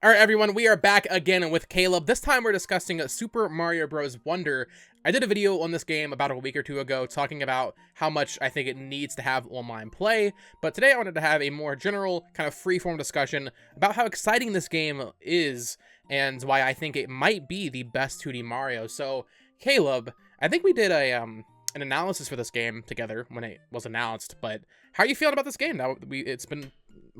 All right, everyone, we are back again with Caleb. This time we're discussing Super Mario Bros. Wonder. I did a video on this game about a week or two ago talking about how much I think it needs to have online play, but today I wanted to have a more general, kind of free-form discussion about how exciting this game is and why I think it might be the best 2D Mario. So, Caleb, I think we did an analysis for this game together when it was announced, but how are you feeling about this game now? It's been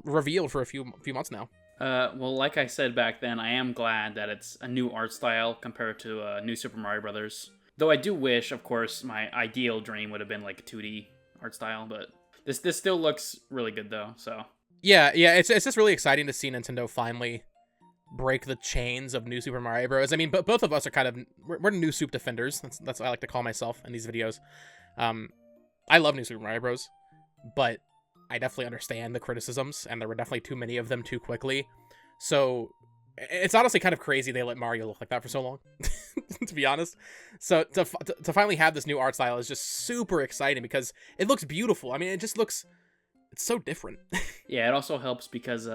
revealed for a few months now. Well, like I said back then, I am glad that it's a new art style compared to New Super Mario Brothers. Though I do wish, of course, my ideal dream would have been like a 2D art style, but this still looks really good though. So yeah, it's just really exciting to see Nintendo finally break the chains of New Super Mario Bros. I mean, but both of us are kind of we're New Soup defenders. That's what I like to call myself in these videos. I love New Super Mario Bros, but I definitely understand the criticisms, and there were definitely too many of them too quickly. So it's honestly kind of crazy they let Mario look like that for so long, to be honest. So to finally have this new art style is just super exciting because it looks beautiful. I mean, it's so different. yeah, it also helps because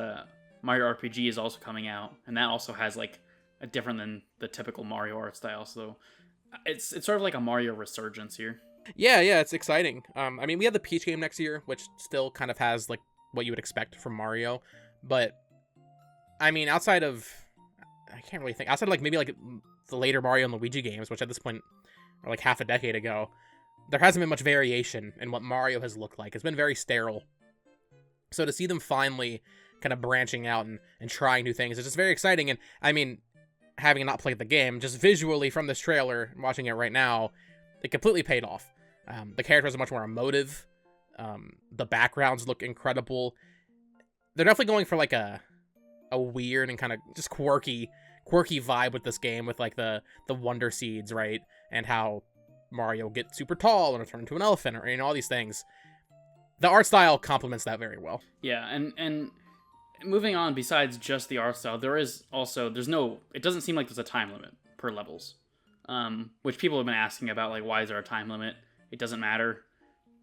Mario RPG is also coming out, and that also has like a different than the typical Mario art style. So it's sort of like a Mario resurgence here. Yeah, it's exciting. I mean, we have the Peach game next year, which still kind of has like what you would expect from Mario, but I mean, outside of like maybe like the later Mario and Luigi games, which at this point are like half a decade ago, there hasn't been much variation in what Mario has looked like. It's been very sterile. So to see them finally kind of branching out and trying new things is just very exciting. And I mean, having not played the game, just visually from this trailer, watching it right now, it completely paid off. The characters are much more emotive. The backgrounds look incredible. They're definitely going for like a weird and kind of just quirky vibe with this game, with like the Wonder Seeds, right? And how Mario gets super tall and turn into an elephant, or all these things. The art style complements that very well. Yeah, and moving on, besides just the art style, there's no, it doesn't seem like there's a time limit per levels. Which people have been asking about, like, why is there a time limit? It doesn't matter.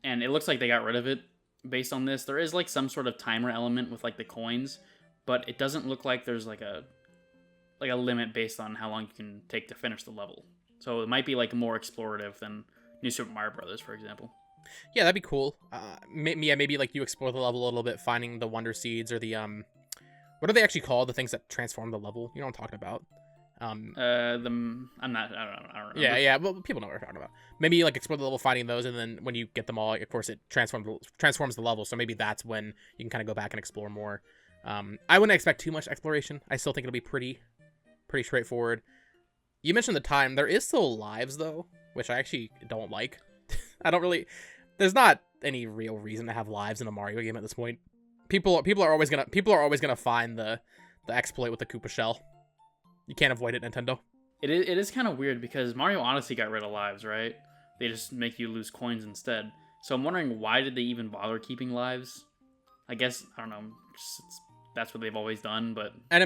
And it looks like they got rid of it based on this. There is, like, some sort of timer element with, like, the coins, but it doesn't look like there's, like a limit based on how long you can take to finish the level. So it might be, like, more explorative than New Super Mario Brothers, for example. Yeah, that'd be cool. Maybe, like, you explore the level a little bit, finding the Wonder Seeds, or the, what are they actually called? The things that transform the level? You know what I'm talking about. I don't remember. Yeah. Well, people know what we're talking about. Maybe like explore the level, finding those, and then when you get them all, of course, it transforms the level. So maybe that's when you can kind of go back and explore more. I wouldn't expect too much exploration. I still think it'll be pretty straightforward. You mentioned the time. There is still lives though, which I actually don't like. I don't really. There's not any real reason to have lives in a Mario game at this point. People are always gonna find the exploit with the Koopa shell. You can't avoid it, Nintendo. It is kind of weird because Mario Odyssey got rid of lives, right? They just make you lose coins instead. So I'm wondering, why did they even bother keeping lives? I guess, I don't know, that's what they've always done, but... I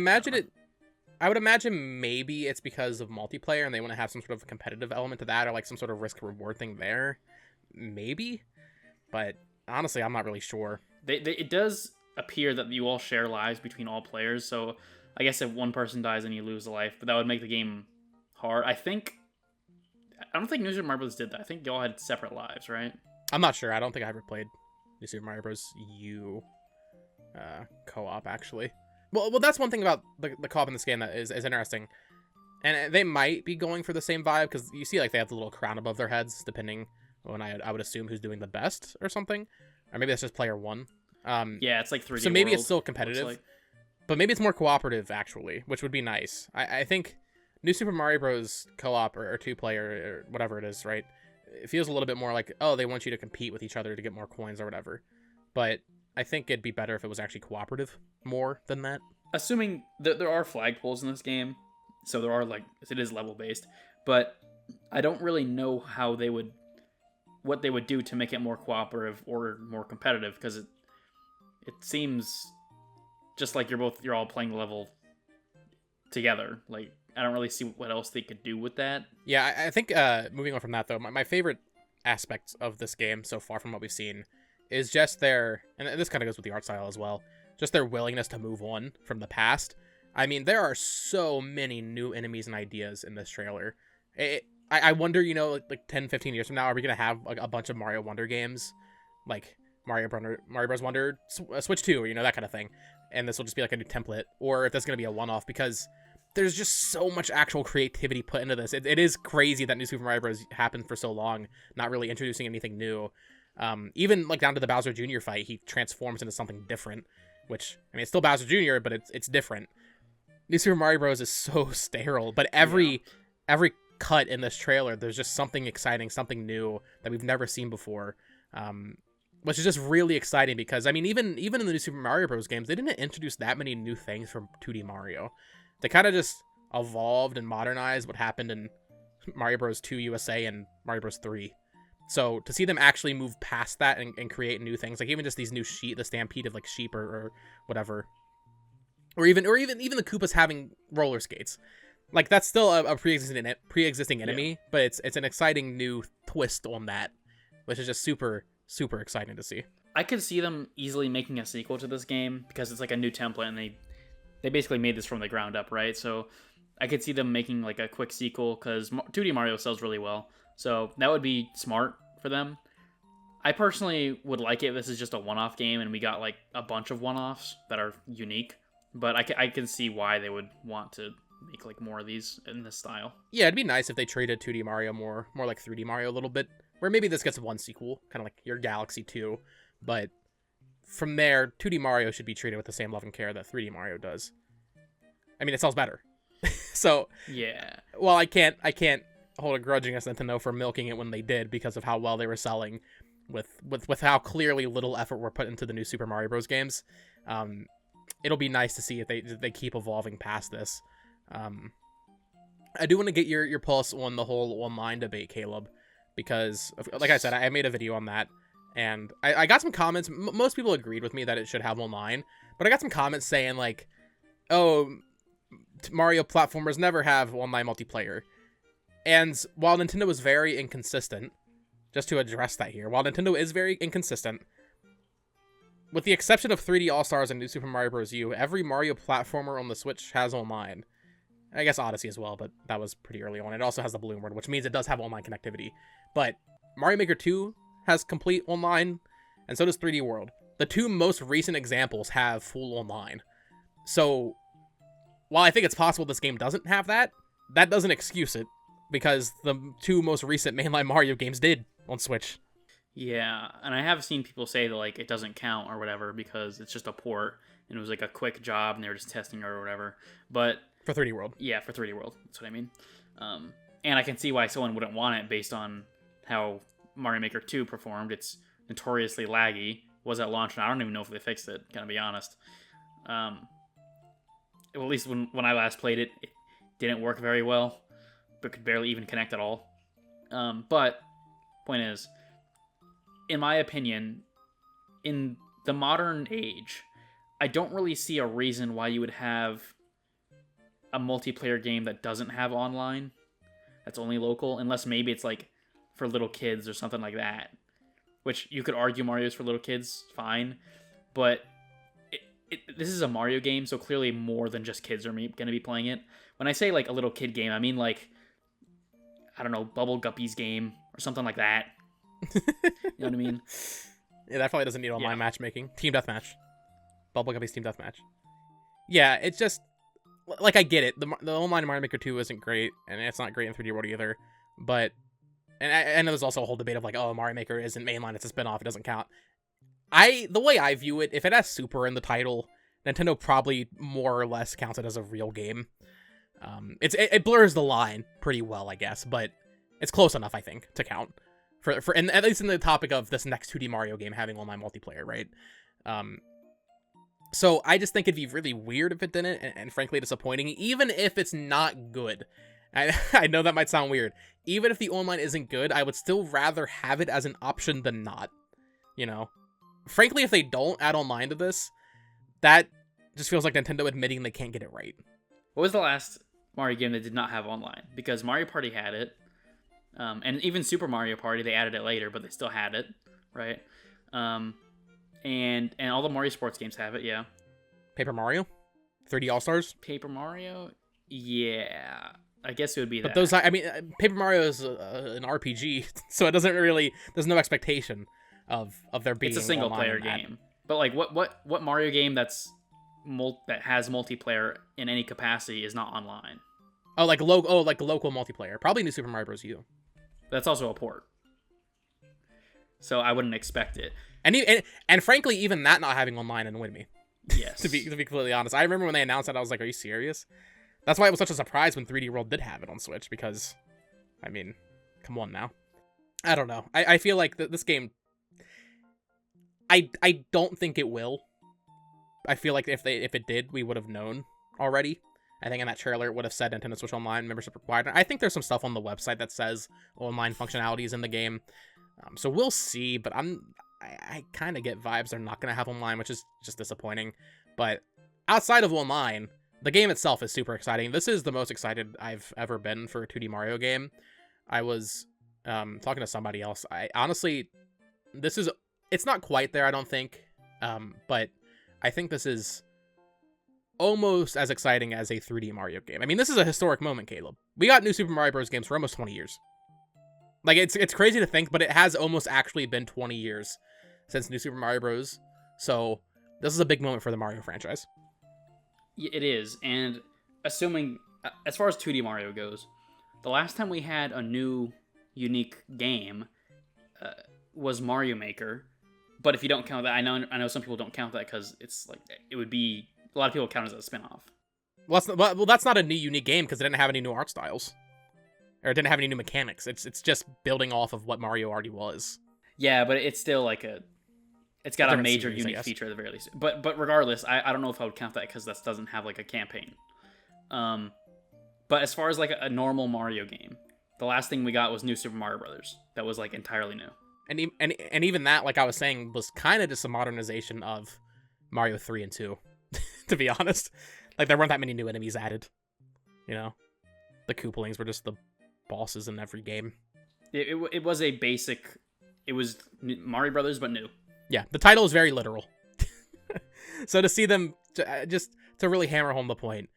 would imagine maybe it's because of multiplayer and they want to have some sort of competitive element to that, or like some sort of risk-reward thing there. Maybe. But honestly, I'm not really sure. It does appear that you all share lives between all players, so... I guess if one person dies, then you lose a life, but that would make the game hard. I don't think New Super Mario Bros. Did that. I think y'all had separate lives, right? I'm not sure. I don't think I ever played New Super Mario Bros. U co-op, actually. Well, that's one thing about the co-op in this game that is interesting. And they might be going for the same vibe, because you see like they have the little crown above their heads, depending on, I would assume, who's doing the best or something. Or maybe that's just player one. Yeah, it's like 3D So maybe World, it's still competitive. But maybe it's more cooperative, actually, which would be nice. I think New Super Mario Bros. Co-op or two-player or whatever it is, right? It feels a little bit more like, oh, they want you to compete with each other to get more coins or whatever. But I think it'd be better if it was actually cooperative more than that. Assuming that there are flagpoles in this game, so there are, like, it is level-based, but I don't really know what they would do to make it more cooperative or more competitive, because it seems... just like you're all playing the level together. Like, I don't really see what else they could do with that. Yeah, I think moving on from that, though, my favorite aspect of this game so far from what we've seen is just their, and this kind of goes with the art style as well, just their willingness to move on from the past. I mean, there are so many new enemies and ideas in this trailer. I wonder, you know, like 10, 15 years from now, are we going to have like a bunch of Mario Wonder games? Like Mario Bros. Wonder Switch 2, or, you know, that kind of thing. And this will just be like a new template. Or if that's going to be a one-off, because there's just so much actual creativity put into this. It is crazy that New Super Mario Bros. Happened for so long, not really introducing anything new. Even like down to the Bowser Jr. fight, he transforms into something different, which, I mean, it's still Bowser Jr., but it's different. New Super Mario Bros. Is so sterile, but every cut in this trailer, there's just something exciting, something new that we've never seen before, which is just really exciting because, I mean, even in the New Super Mario Bros. Games, they didn't introduce that many new things from 2D Mario. They kind of just evolved and modernized what happened in Mario Bros. 2 USA and Mario Bros. 3. So to see them actually move past that and create new things, like even just these new the stampede of like sheep or whatever, or even the Koopas having roller skates, like that's still a pre-existing enemy, but it's an exciting new twist on that, which is just super exciting to see. I could see them easily making a sequel to this game because it's like a new template and they basically made this from the ground up, right? So I could see them making like a quick sequel because 2D Mario sells really well. So that would be smart for them. I personally would like it if this is just a one-off game and we got like a bunch of one-offs that are unique. But I can see why they would want to make like more of these in this style. Yeah, it'd be nice if they treated 2D Mario more like 3D Mario a little bit, where maybe this gets one sequel, kind of like your Galaxy 2. But from there, 2D Mario should be treated with the same love and care that 3D Mario does. I mean, it sells better. So yeah. Well, I can't hold a grudge against Nintendo for milking it when they did because of how well they were selling, with how clearly little effort were put into the new Super Mario Bros. Games. It'll be nice to see if they keep evolving past this. I do want to get your pulse on the whole online debate, Caleb, because like I said, I made a video on that, and I got some comments. Most people agreed with me that it should have online, but I got some comments saying like, oh, Mario platformers never have online multiplayer. And while Nintendo is very inconsistent, just to address that here, while Nintendo is very inconsistent, with the exception of 3D All-Stars and New Super Mario Bros. U, every Mario platformer on the Switch has online. I guess Odyssey as well, but that was pretty early on. It also has the Balloon World, which means it does have online connectivity. But Mario Maker 2 has complete online, and so does 3D World. The two most recent examples have full online. So, while I think it's possible this game doesn't have that, that doesn't excuse it, because the two most recent mainline Mario games did on Switch. Yeah, and I have seen people say that like it doesn't count or whatever because it's just a port and it was like a quick job and they were just testing it or whatever. But for 3D World. Yeah, for 3D World. That's what I mean. And I can see why someone wouldn't want it based on how Mario Maker 2 performed. It's notoriously laggy. Was at launch, and I don't even know if they fixed it, gotta be honest. Well, at least when I last played it, it didn't work very well, but could barely even connect at all. But point is, in my opinion, in the modern age, I don't really see a reason why you would have a multiplayer game that doesn't have online, that's only local, unless maybe it's like for little kids or something like that. Which you could argue Mario's for little kids, fine, but this is a Mario game, so clearly more than just kids are going to be playing it. When I say like a little kid game, I mean like, I don't know, Bubble Guppy's game or something like that. You know what I mean? Yeah, that probably doesn't need online matchmaking. Team Deathmatch. Bubble Guppy's Team Deathmatch. Yeah, it's just, like, I get it. The online Mario Maker 2 isn't great, and it's not great in 3D World either, but, and I know there's also a whole debate of like, oh, Mario Maker isn't mainline, it's a spin-off, it doesn't count. The way I view it, if it has Super in the title, Nintendo probably more or less counts it as a real game. It blurs the line pretty well, I guess, but it's close enough, I think, to count. And at least in the topic of this next 2D Mario game having online multiplayer, right? So I just think it'd be really weird if it didn't, and frankly disappointing, even if it's not good. I know that might sound weird. Even if the online isn't good, I would still rather have it as an option than not. You know? Frankly, if they don't add online to this, that just feels like Nintendo admitting they can't get it right. What was the last Mario game that did not have online? Because Mario Party had it. And even Super Mario Party, they added it later, but they still had it, right? And all the Mario sports games have it, yeah. Paper Mario? 3D All Stars. Paper Mario, yeah, I guess it would be But that. those, I mean, Paper Mario is an RPG, so it doesn't really. There's no expectation of there being. It's a single online player in that. game. But like, what Mario game that has multiplayer in any capacity is not online? Oh, like local multiplayer. Probably New Super Mario Bros. U. That's also a port. So I wouldn't expect it. And frankly, even that not having online annoyed me. Yes. to be completely honest, I remember when they announced that, I was like, "Are you serious?" That's why it was such a surprise when 3D World did have it on Switch, because, I mean, come on now. I don't know. I feel like this game. I don't think it will. I feel like if it did, we would have known already. I think in that trailer it would have said Nintendo Switch Online membership required. I think there's some stuff on the website that says online functionalities in the game. So we'll see, but I kind of get vibes they're not going to have online, which is just disappointing. But outside of online, the game itself is super exciting. This is the most excited I've ever been for a 2D Mario game. I was talking to somebody else. I honestly, it's not quite there, I don't think. But I think this is almost as exciting as a 3D Mario game. I mean, this is a historic moment, Caleb. We got New Super Mario Bros. Games for almost 20 years. Like, it's crazy to think, but it has almost actually been 20 years since New Super Mario Bros. So this is a big moment for the Mario franchise. It is, and assuming, as far as 2D Mario goes, the last time we had a new, unique game was Mario Maker. But if you don't count that, I know some people don't count that because it's like, it would be, a lot of people count it as a spinoff. Well, that's not a new unique game because it didn't have any new art styles. Or it didn't have any new mechanics. It's just building off of what Mario already was. Yeah, but it's still like it's got a major series, unique feature at the very least. But regardless, I don't know if I would count that because that doesn't have like a campaign. But as far as like a normal Mario game, the last thing we got was New Super Mario Brothers. That was like entirely new. And even that, like I was saying, was kind of just a modernization of Mario 3 and 2, to be honest. Like, there weren't that many new enemies added. You know? The Koopalings were just the bosses in every game. It was a basic... It was Mario Brothers, but new. Yeah, the title is very literal. So to see them, just to really hammer home the point,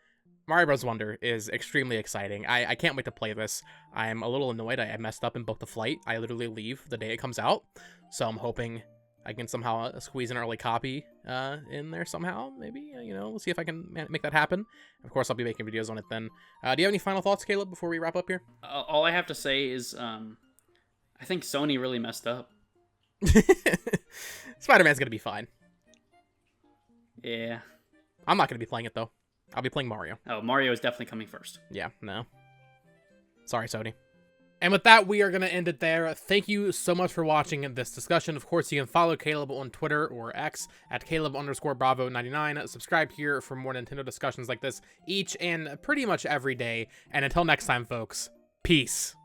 Mario Bros. Wonder is extremely exciting. I can't wait to play this. I'm a little annoyed I messed up and booked the flight. I literally leave the day it comes out. So I'm hoping I can somehow squeeze an early copy in there somehow. Maybe, we'll see if I can make that happen. Of course, I'll be making videos on it then. Do you have any final thoughts, Caleb, before we wrap up here? All I have to say is I think Sony really messed up. Spider-Man's going to be fine. Yeah. I'm not going to be playing it, though. I'll be playing Mario. Oh, Mario is definitely coming first. Yeah, no. Sorry, Sony. And with that, we are going to end it there. Thank you so much for watching this discussion. Of course, you can follow Caleb on Twitter or X at Caleb_Bravo99. Subscribe here for more Nintendo discussions like this each and pretty much every day. And until next time, folks, peace.